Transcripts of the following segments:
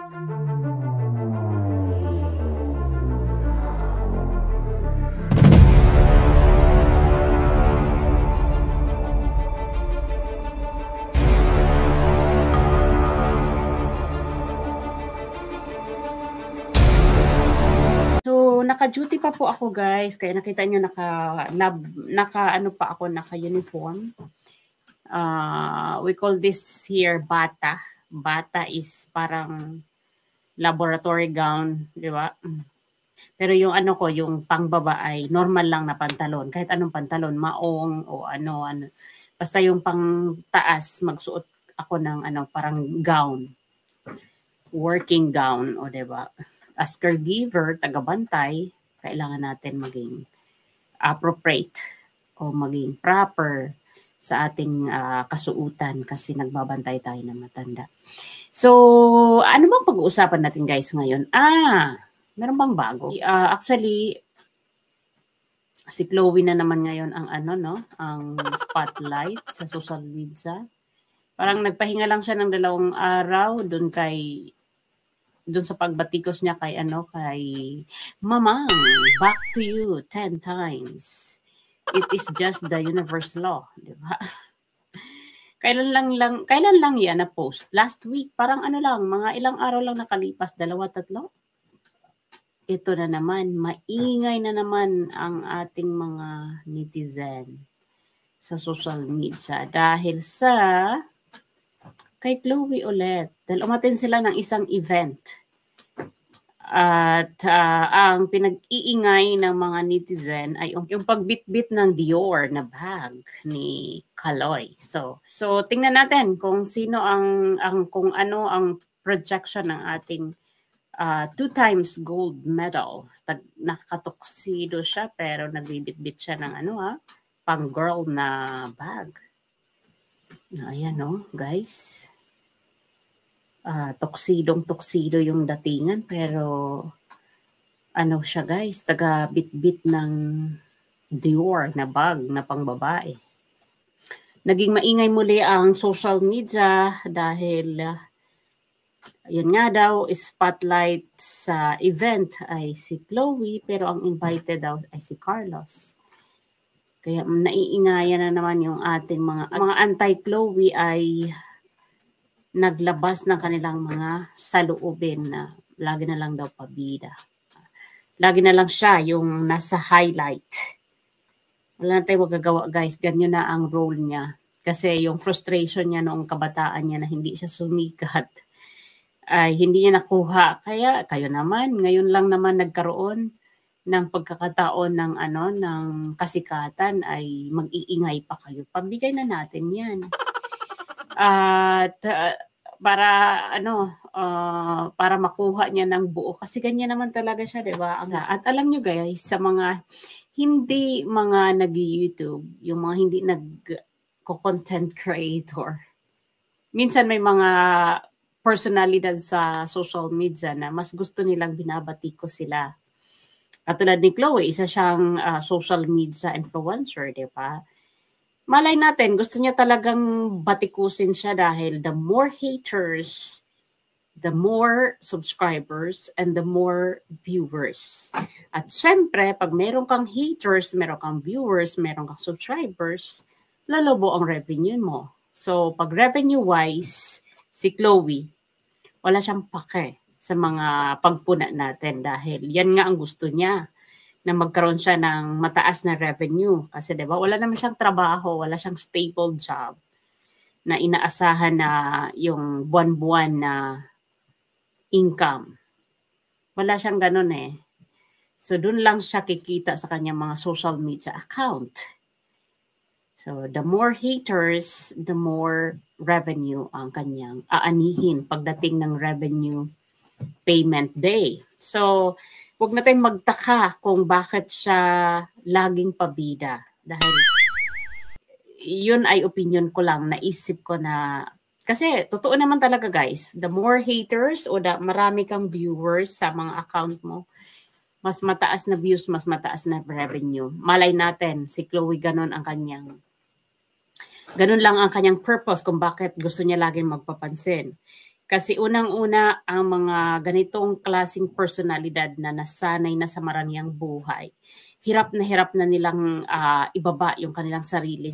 Naka-duty pa po ako guys, kaya nakita nyo naka-uniform. We call this here bata. Bata is parang laboratory gown, di ba? Pero yung yung pangbaba ay normal lang na pantalon. Kahit anong pantalon, maong o ano. Basta yung pang taas, magsuot ako ng parang gown. Working gown, o di ba? As caregiver, tagabantay, kailangan natin maging appropriate o maging proper sa ating kasuutan kasi nagbabantay tayo ng matanda. So, ano bang pag-uusapan natin guys ngayon? Meron bang bago? Actually, si Chloe na naman ngayon ang ang spotlight sa social media. Parang nagpahinga lang siya ng 2 araw doon sa pagbatikos niya kay Mamang, back to you 10 times. It is just the universe law, di ba? Kailan lang yan na post? Last week, parang mga ilang araw lang nakalipas, 2-3. Ito na naman, maingay na naman ang ating mga netizen sa social media dahil sa kay Chloe ulit. Dahil umattend sila ng isang event. At ang pinag-iingay ng mga netizen ay yung pagbitbit ng Dior na bag ni Kaloy. So tingnan natin kung sino kung ano ang projection ng ating 2 times gold medal. Nakatuksido siya pero nagbibitbit siya ng pang girl na bag. Ayan guys. Toksidong-toksido yung datingan pero siya guys, taga-bitbit ng Dior na bag na pangbabae. Naging maingay muli ang social media dahil yan nga daw, spotlight sa event ay si Chloe pero ang invited daw ay si Carlos. Kaya naiingayan na naman yung ating mga anti-Chloe ay naglabas ng kanilang mga saloobin na lagi na lang daw pabida. Lagi na lang siya yung nasa highlight. Wala na tayong magagawa guys, ganyan na ang role niya. Kasi yung frustration niya noong kabataan niya na hindi siya sumikat ay hindi niya nakuha. Kaya kayo naman, ngayon lang naman nagkaroon ng pagkakataon ng kasikatan ay mag-iingay pa kayo. Pabigay na natin yan. At para makuha niya ng buo kasi ganyan naman talaga siya, 'di ba? At alam niyo guys, sa mga hindi mga nag-YouTube, yung mga hindi nag-content creator, minsan may mga personalidad sa social media na mas gusto nilang binabati ko sila. Katulad ni Chloe, isa siyang social media influencer, 'di ba? Malay natin, gusto niya talagang batikusin siya dahil the more haters, the more subscribers, and the more viewers. At syempre, pag meron kang haters, meron kang viewers, meron kang subscribers, lalobo ang revenue mo. So, pag revenue-wise, si Chloe, wala siyang pake sa mga pagpuna natin dahil yan nga ang gusto niya, na magkaroon siya ng mataas na revenue. Kasi diba, wala naman siyang trabaho, wala siyang stable job na inaasahan na yung buwan-buwan na income. Wala siyang ganun eh. So, dun lang siya kikita sa kanyang mga social media account. So, the more haters, the more revenue ang kanyang aanihin pagdating ng revenue payment day. So, huwag na tayong magtaka kung bakit siya laging pabida. Dahil yun ay opinion ko lang, naisip ko na, kasi totoo naman talaga guys, the more haters o marami kang viewers sa mga account mo, mas mataas na views, mas mataas na revenue. Malay natin, si Chloe ganun lang ang kanyang purpose kung bakit gusto niya laging magpapansin. Kasi unang-una, ang mga ganitong klaseng personalidad na nasanay na sa marangyang buhay, hirap na nilang ibaba yung kanilang sarili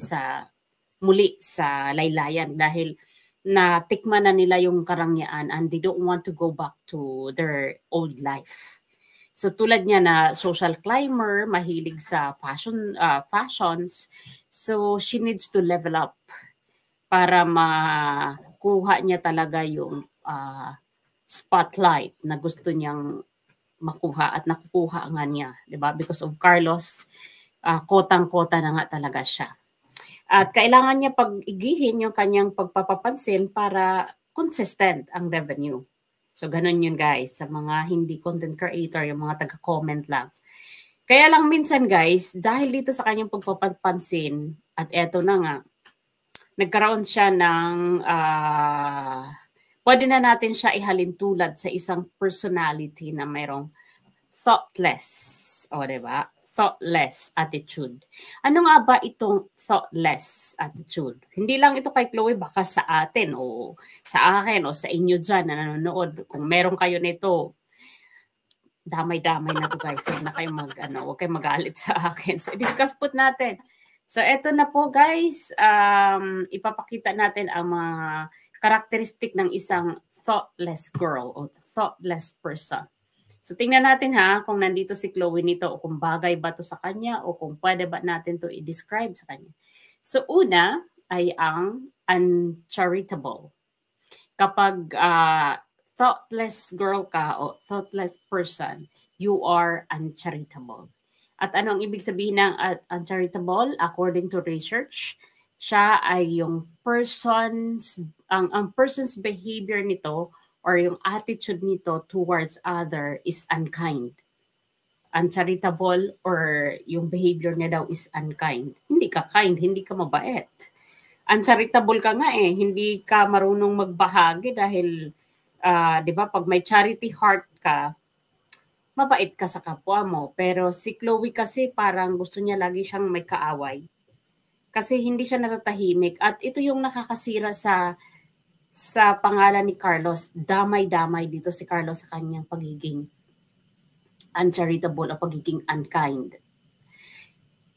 muli sa laylayan dahil natikman na nila yung karangyaan and they don't want to go back to their old life. So tulad niya na social climber, mahilig sa fashions, so she needs to level up para makuha niya talaga yung spotlight na gusto niyang makuha at nakukuha nga niya, 'di ba? Because of Carlos, kotang-kota na nga talaga siya. At kailangan niya pag-igihin yung kanyang pagpapapansin para consistent ang revenue. So ganun yun guys, sa mga hindi content creator, yung mga taga-comment lang. Kaya lang minsan guys, dahil dito sa kanyang pagpapapansin, at eto na nga, nagkaroon siya ng, pwede na natin siya ihalin tulad sa isang personality na mayroong thoughtless, o diba? Thoughtless attitude. Ano nga ba itong thoughtless attitude? Hindi lang ito kay Chloe, baka sa atin o sa akin o sa inyo dyan na nanonood. Kung meron kayo nito, damay-damay na to guys. Huwag na kayo huwag kayong magalit sa akin. So, i-discuss po natin. So, eto na po guys. Ipapakita natin ang mga karakteristik ng isang thoughtless girl o thoughtless person. So, tingnan natin kung nandito si Chloe nito o kung bagay ba to sa kanya o kung pwede ba natin to i-describe sa kanya. So, una ay ang uncharitable. Kapag thoughtless girl ka o thoughtless person, you are uncharitable. At ano ang ibig sabihin ng uncharitable? According to research, siya ay yung ang person's behavior nito or yung attitude nito towards other is unkind. Uncharitable or yung behavior niya daw is unkind. Hindi ka kind, hindi ka mabait. Uncharitable ka nga hindi ka marunong magbahagi dahil, di ba, pag may charity heart ka, mabait ka sa kapwa mo. Pero si Chloe kasi parang gusto niya lagi siyang may kaaway. Kasi hindi siya natatahimik. At ito yung nakakasira sa pangalan ni Carlos. Damay-damay dito si Carlos sa kanyang pagiging uncharitable o pagiging unkind.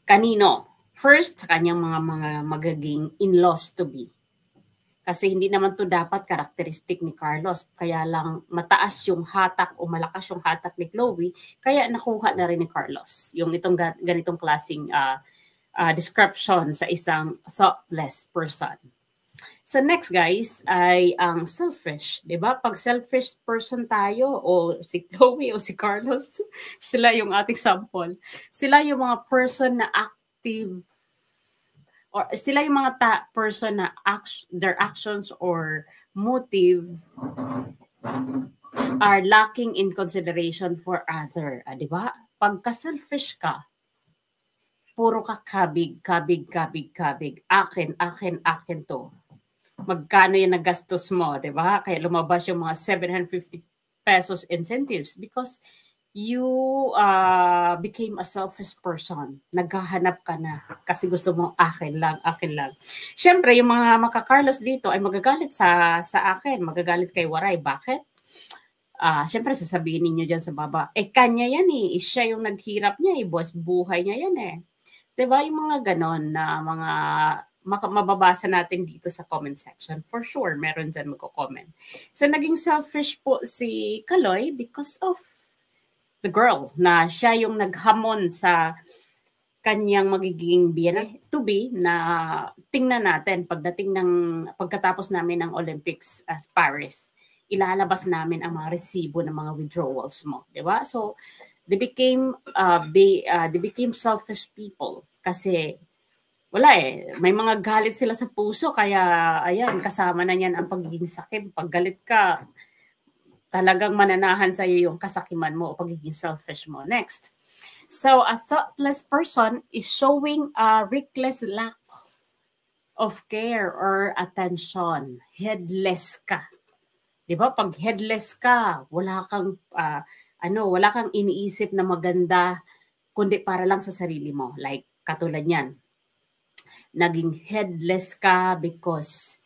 Kanino? First, sa kanyang mga magaging in-laws to be. Kasi hindi naman to dapat karakteristik ni Carlos. Kaya lang mataas yung hatak o malakas yung hatak ni Chloe, kaya nakuha na rin ni Carlos yung itong ganitong klaseng description sa isang thoughtless person. So next guys ay ang selfish, 'di ba? Pag selfish person tayo o si Chloe o si Carlos, sila yung ating sample. Sila yung mga person na active or sila yung mga person na their actions or motive are lacking in consideration for other, 'di ba? Pagka selfish ka, puro ka kabig. Akin to. Magkano yung nagastos mo, di ba? Kaya lumabas yung mga 750 pesos incentives because you became a selfish person. Naghahanap ka na kasi gusto mo akin lang. Siyempre, yung mga maka-Carlos dito ay magagalit sa akin. Magagalit kay Waray. Bakit? Siyempre, sasabihin ninyo dyan sa baba, kanya yan siya yung naghirap niya buwas buhay niya yan Diba? Yung mga ganon na mga mababasa natin dito sa comment section. For sure, meron dyan magko-comment. So, naging selfish po si Kaloy because of the girl na siya yung naghamon sa kanyang magiging to-be na tingnan natin pagkatapos namin ng Olympics as Paris. Ilalabas namin ang mga resibo ng mga withdrawals mo. Diba? So, they became selfish people kasi wala may mga galit sila sa puso kaya ayan kasama na niyan ang pagiging sakim. Pag galit ka, talagang mananahan sa iyo yung kasakiman mo o pagiging selfish mo. Next. So a thoughtless person is showing a reckless lack of care or attention. Headless ka. 'Di ba? Pag headless ka, wala kang iniisip na maganda kundi para lang sa sarili mo. Like katulad niyan. Naging headless ka because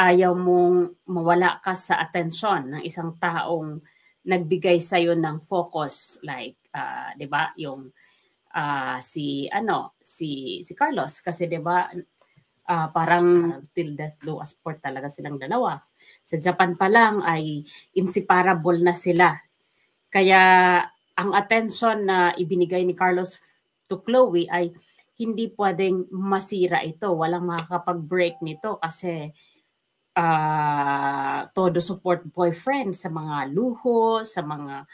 ayaw mong mawala ka sa atensyon ng isang taong nagbigay sa'yo ng focus, like, 'di ba, yung si Carlos, kasi 'di ba, parang till death do us part talaga silang dalawa. Sa Japan pa lang ay inseparable na sila. Kaya ang attention na ibinigay ni Carlos to Chloe ay hindi pwedeng masira ito. Walang makakapag-break nito kasi todo support boyfriend sa mga luho, sa mga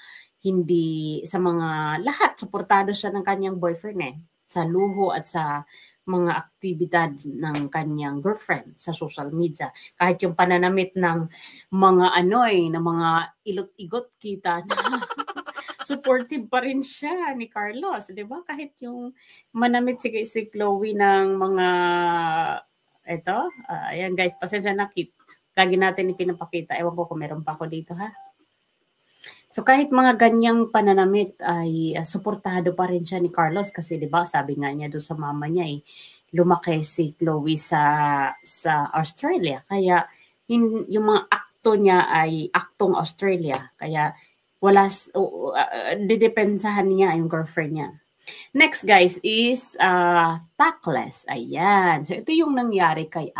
lahat. Suportado siya ng kanyang boyfriend sa luho at sa mga aktibidad ng kanyang girlfriend sa social media. Kahit yung pananamit ng mga ng mga ilot-igot kita na supportive pa rin siya ni Carlos, 'di ba? Kahit yung manamit si Chloe ng mga ayan guys, pasensya na, lagi natin ipinapakita. Ewan ko kung meron pa ako dito, ha? So kahit mga ganyang pananamit ay suportado pa rin siya ni Carlos kasi 'di ba, sabi nga niya doon sa mama niya lumaki si Chloe sa Australia. Kaya yung mga akto niya ay aktong Australia. Kaya wala didepensahan niya yung girlfriend niya. Next guys is tactless. Ayan. So ito yung nangyari kay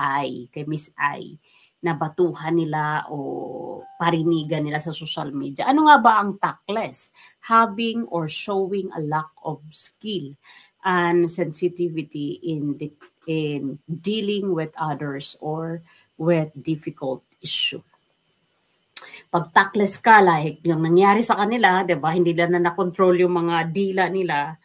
Miss I. Nabatuhan nila o parinigan nila sa social media. Ano nga ba ang tactless? Having or showing a lack of skill and sensitivity in dealing with others or with difficult issue. Pag tactless ka, like yung nangyari sa kanila, 'di ba? Hindi na na-control yung mga dila nila.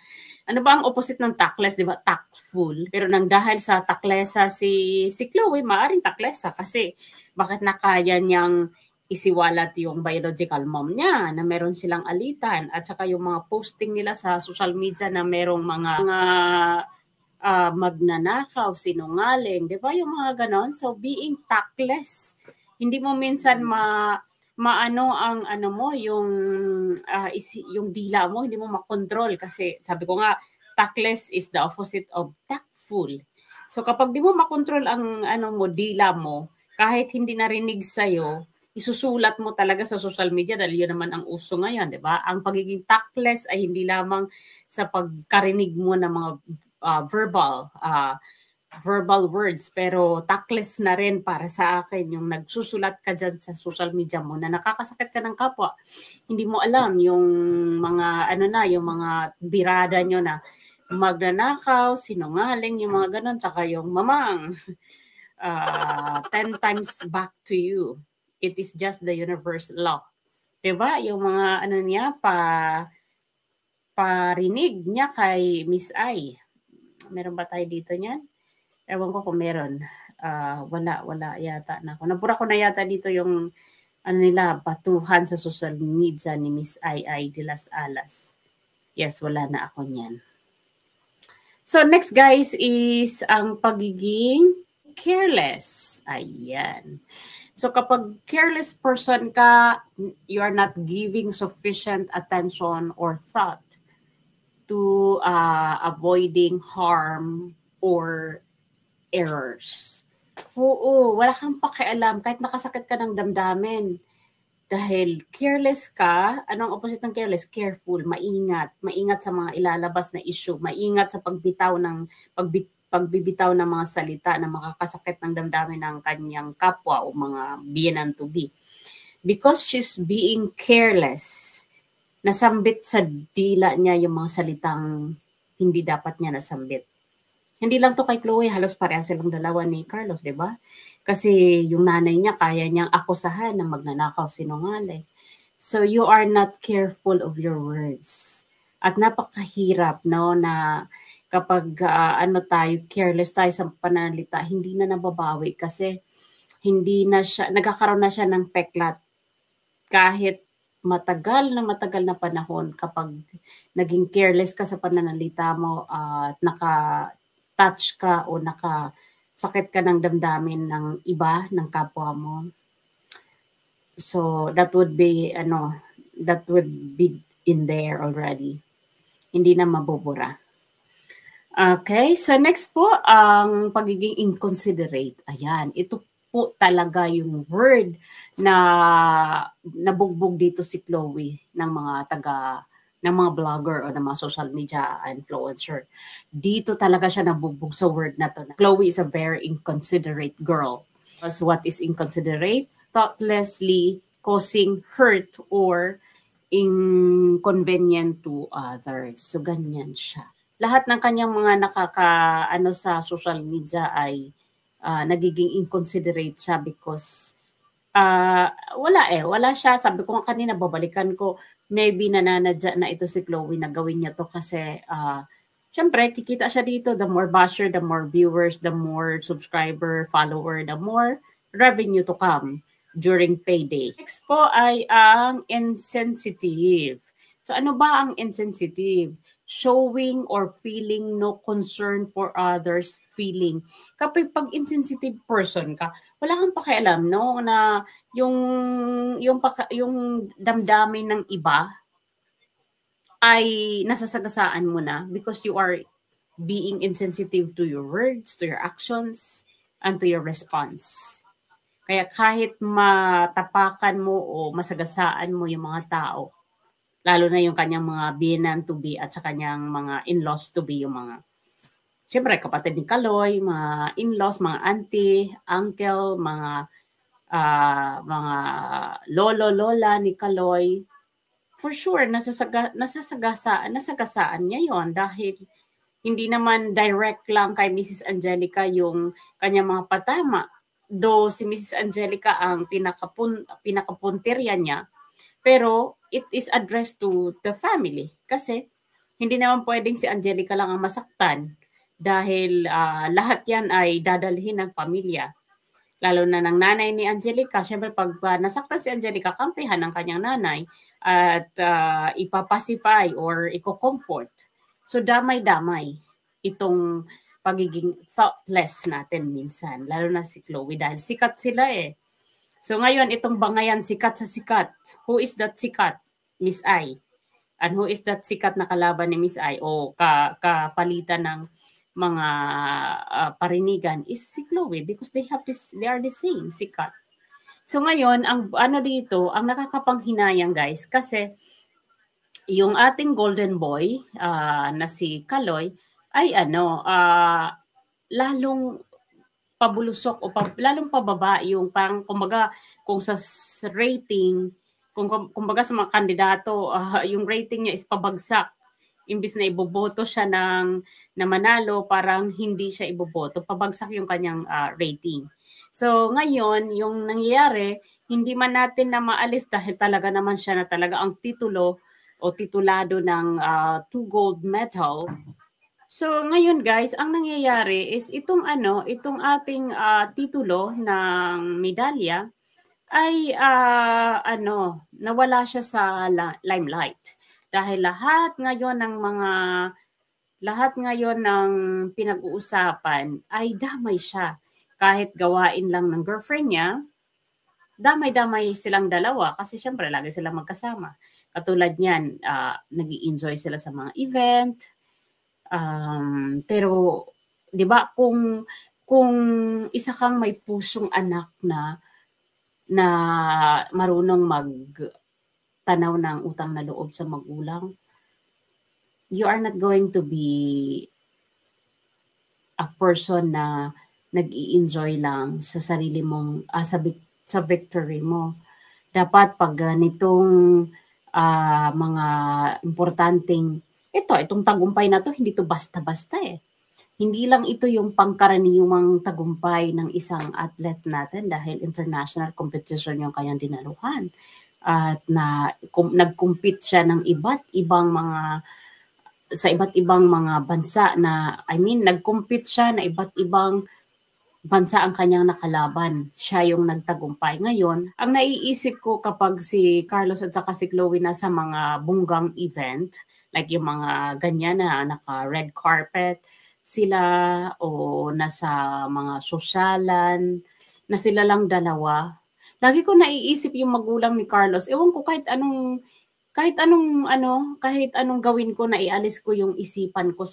Ano ba ang opposite ng tactless, 'di ba? Tactful. Pero nang dahil sa tactlessa si Chloe, maaring tactlessa kasi bakit nakaya niyang isiwalat yung biological mom niya na meron silang alitan at saka yung mga posting nila sa social media na merong mga magnanakaw, sinungaling, 'di ba? Yung mga ganon. So being tactless, hindi mo minsan maano ang mo yung dila mo, hindi mo makontrol kasi sabi ko nga tactless is the opposite of tactful. So kapag di mo makontrol ang dila mo, kahit hindi narinig sa'yo, isusulat mo talaga sa social media dahil yun naman ang uso ngayon, di ba? Ang pagiging tactless ay hindi lamang sa pagkarinig mo ng mga verbal words, pero tactless na rin para sa akin yung nagsusulat ka dyan sa social media mo na nakakasakit ka ng kapwa. Hindi mo alam yung mga yung mga birada nyo na magnanakaw, sinungaling, yung mga ganon, tsaka yung mamang 10 times back to you. It is just the universal law. Diba? Yung mga niya, parinig niya kay Miss I. Meron ba tayo dito niyan? Ewan ko kung meron. Wala yata na ako. Nabura ko na yata dito yung nila, batuhan sa social media ni Miss I de las Alas. Yes, wala na ako niyan. So next guys is ang pagiging careless. Ayan. So kapag careless person ka, you are not giving sufficient attention or thought to avoiding harm or errors. Oo, wala kang pakialam kahit nakasakit ka ng damdamin. Dahil careless ka, anong opposite ng careless? Careful, maingat. Maingat sa mga ilalabas na issue. Maingat sa pagbibitaw ng mga salita na makakasakit ng damdamin ng kanyang kapwa o mga biyenan-to-be. Because she's being careless, nasambit sa dila niya yung mga salitang hindi dapat niya nasambit. Hindi lang to kay Chloe, halos pareha silang dalawa ni Carlos, di ba? Kasi yung nanay niya, kaya niyang akusahan ng magnanakaw, sinungaling. So you are not careful of your words. At napakahirap, no, na kapag careless tayo sa pananalita, hindi na nababawi kasi nagkakaroon na siya ng peklat. Kahit matagal na panahon, kapag naging careless ka sa pananalita mo at touch ka o nakasakit ka ng damdamin ng iba, ng kapwa mo. So that would be in there already. Hindi na mabubura. Okay, so next po ang pagiging inconsiderate. Ayan, ito po talaga yung word na nabugbog dito si Chloe ng mga vlogger o ng mga social media influencer. Dito talaga siya nabugbog sa word na to. Chloe is a very inconsiderate girl. Because what is inconsiderate? Thoughtlessly causing hurt or inconvenient to others. So, ganyan siya. Lahat ng kanyang mga sa social media ay nagiging inconsiderate siya because wala siya. Sabi ko nga kanina, babalikan ko, maybe nananadya na ito si Chloe na gawin niya to kasi syempre, kikita siya dito, the more basher, the more viewers, the more subscriber, follower, the more revenue to come during payday. Next po ay ang insensitive. So ano ba ang insensitive? Showing or feeling no concern for others' feeling. Kapag pag insensitive person ka, wala kang pakialam no na yung damdamin ng iba ay nasasagasaan mo na because you are being insensitive to your words, to your actions, and to your response. Kaya kahit matapakan mo o masagasaan mo yung mga tao, lalo na yung kanyang mga binan-to-be at sa kanyang mga in-laws to be, yung mga, siyempre kapatid ni Kaloy, mga in-laws, mga auntie, uncle, mga lolo, lola ni Kaloy, for sure, nasagasaan niya yon dahil hindi naman direct lang kay Mrs. Angelica yung kanyang mga patama. Though si Mrs. Angelica ang pinakapuntirya niya, pero it is addressed to the family. Kasi hindi naman pwedeng si Angelica lang ang masaktan dahil lahat yan ay dadalhin ng pamilya. Lalo na ng nanay ni Angelica, syempre pag nasaktan si Angelica, kampihan ng kanyang nanay at ipapacify or iko-comfort. So damay-damay itong pagiging thoughtless natin minsan, lalo na si Chloe dahil sikat sila eh. So ngayon, itong bangayan sikat sa sikat. Who is that sikat? Miss I. And who is that sikat na kalaban ni Miss I o kapalitan ng mga parinigan is si Chloe because they are the same, sikat. So ngayon, ang dito, ang nakakapanghinayang guys, kasi yung ating golden boy na si Kaloy ay lalong pabulusok o lalong pababa yung parang kumbaga kung sa rating, kumbaga sa mga kandidato, yung rating niya is pabagsak. Imbis na iboboto siya na manalo, parang hindi siya iboboto. Pabagsak yung kanyang rating. So ngayon, yung nangyayari, hindi man natin na maalis dahil talaga naman siya na talaga ang titulo o titulado ng 2 gold medal. So ngayon guys, ang nangyayari is itong ating titulo ng medalya ay nawala siya sa limelight dahil lahat ngayon ng pinag-uusapan ay damay siya. Kahit gawain lang ng girlfriend niya, damay-damay silang dalawa kasi syempre lagi silang magkasama. Katulad niyan, nag-i-enjoy sila sa mga event. Pero 'di ba kung isa kang may pusong anak na marunong magtanaw ng utang na loob sa magulang, you are not going to be a person na nag-i-enjoy lang sa sarili mong sa victory mo. Dapat pag ganitong mga importanteng itong tagumpay na to, hindi to basta-basta eh. Hindi lang ito yung pangkaraniwang tagumpay ng isang athlete natin dahil international competition yung kanyang dinaluhan. At nag-compete siya ng iba't ibang mga bansa nag-compete siya na iba't ibang bansa ang kanyang nakalaban. Siya yung nagtagumpay. Ngayon, ang naiisip ko kapag si Carlos at saka si Chloe nasa mga bunggang event, like yung mga ganyan na naka-red carpet sila o nasa mga sosyalan, na sila lang dalawa. Lagi ko naiisip yung magulang ni Carlos. Ewan ko kahit anong gawin ko na ialis ko yung isipan ko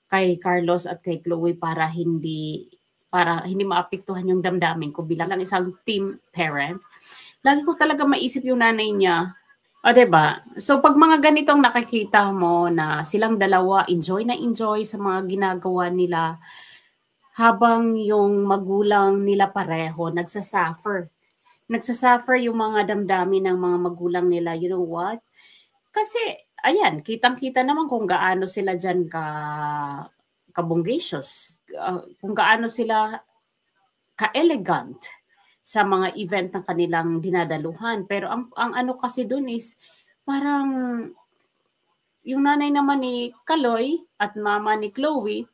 kay Carlos at kay Chloe para hindi para hindi maapektuhan yung damdamin ko bilang isang team parent, lagi ko talaga maisip yung nanay niya. O, diba? So, pag mga ganitong nakikita mo na silang dalawa enjoy na enjoy sa mga ginagawa nila, habang yung magulang nila pareho nagsasuffer. Nagsasuffer yung mga damdamin ng mga magulang nila. You know what? Kasi, ayan, kitang-kita naman kung gaano sila dyan kabungacious, kung gaano sila ka-elegant sa mga event ng kanilang dinadaluhan. Pero ang ano kasi dun is, parang yung nanay naman ni Kaloy at mama ni Chloe,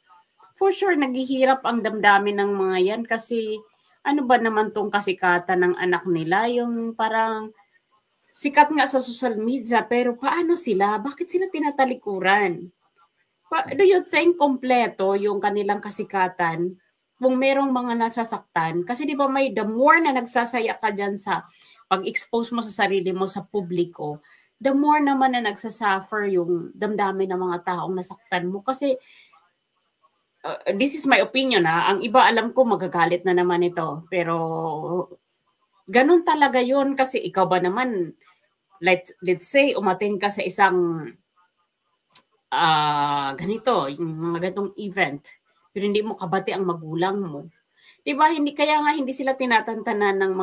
for sure naghihirap ang damdamin ng mga yan kasi ano ba naman tong kasikatan ng anak nila, yung parang sikat nga sa social media, pero paano sila? Bakit sila tinatalikuran? Do you think kompleto yung kanilang kasikatan kung merong mga nasasaktan? Kasi di ba may the more na nagsasaya ka dyan sa pag-expose mo sa sarili mo sa publiko, the more naman na nagsasuffer yung damdamin ng mga taong nasaktan mo. Kasi this is my opinion ha. Ang iba alam ko magagalit na naman ito. Pero ganun talaga yun kasi ikaw ba naman, let's say umattend ka sa isang ganito, yung mga ganitong event, pero hindi mo kabati ang magulang mo. 'Di ba? Kaya nga hindi sila tinatantanan ng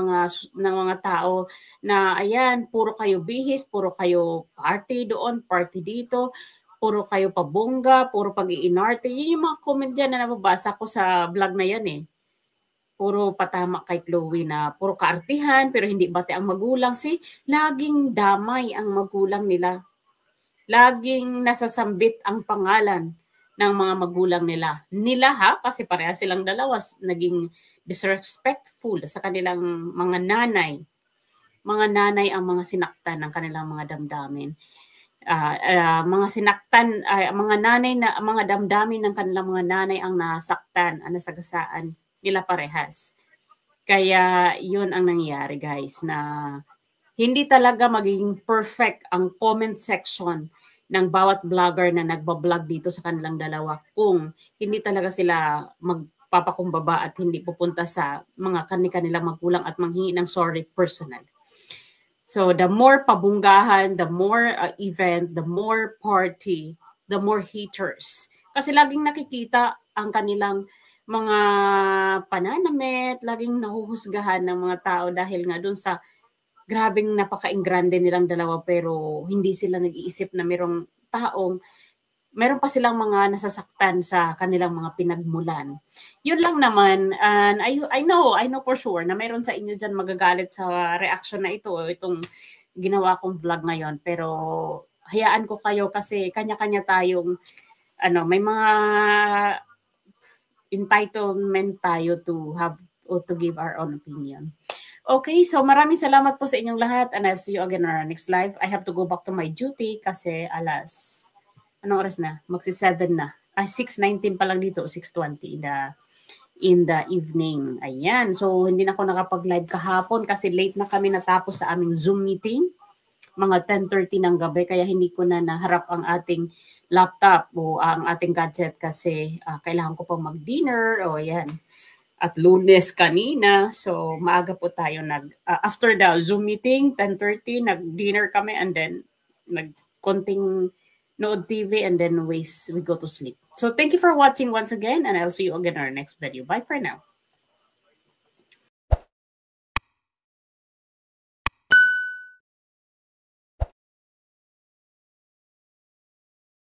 mga tao na ayan, puro kayo bihis, puro kayo party doon, party dito, puro kayo pabongga, puro pag-iinarte. Yun yung mga comment diyan na nababasa ko sa vlog na yan eh. Puro patama kay Chloe na puro kaartihan pero hindi bati ang magulang. Laging damay ang magulang nila. Laging nasasambit ang pangalan ng mga magulang nila. Nila ha, kasi pareha silang dalawa naging disrespectful sa kanilang mga nanay. Mga nanay ang mga sinaktan ng kanilang mga damdamin. Mga sinaktan, mga nanay na mga damdamin ng kanilang mga nanay ang nasaktan, ang nasagasaan nila parehas. Kaya yun ang nangyari guys, na hindi talaga magiging perfect ang comment section ng bawat vlogger na nagbablog dito sa kanilang dalawa kung hindi talaga sila magpapakumbaba at hindi pupunta sa mga kanilang magulang at manghingi ng sorry personal. So the more pabunggahan, the more event, the more party, the more haters. Kasi laging nakikita ang kanilang mga pananamit, laging nahuhusgahan ng mga tao dahil nga dun sa grabing napaka-ingrande nilang dalawa pero hindi sila nag-iisip na meron pa silang mga nasasaktan sa kanilang mga pinagmulan. Yun lang naman, and I know for sure na meron sa inyo dyan magagalit sa reaction na itong ginawa kong vlog ngayon, pero hayaan ko kayo kasi kanya-kanya tayong may mga entitlement tayo to have or to give our own opinion. Okay, so maraming salamat po sa inyong lahat and I'll see you again on our next live. I have to go back to my duty kasi anong oras na? Magsi-7 na. 6:19 pa lang dito, 6:20 in the evening. Ayan, so hindi na ako nakapag-live kahapon kasi late na kami natapos sa aming Zoom meeting. Mga 10:30 ng gabi kaya hindi ko na naharap ang ating laptop o ang ating gadget kasi kailangan ko pa mag-dinner o ayan. At Lunes kanina. So, maaga po tayo after the Zoom meeting, 10:30, nag-dinner kami and then nag-konting nood TV and then we go to sleep. So, thank you for watching once again and I'll see you again in our next video. Bye for now.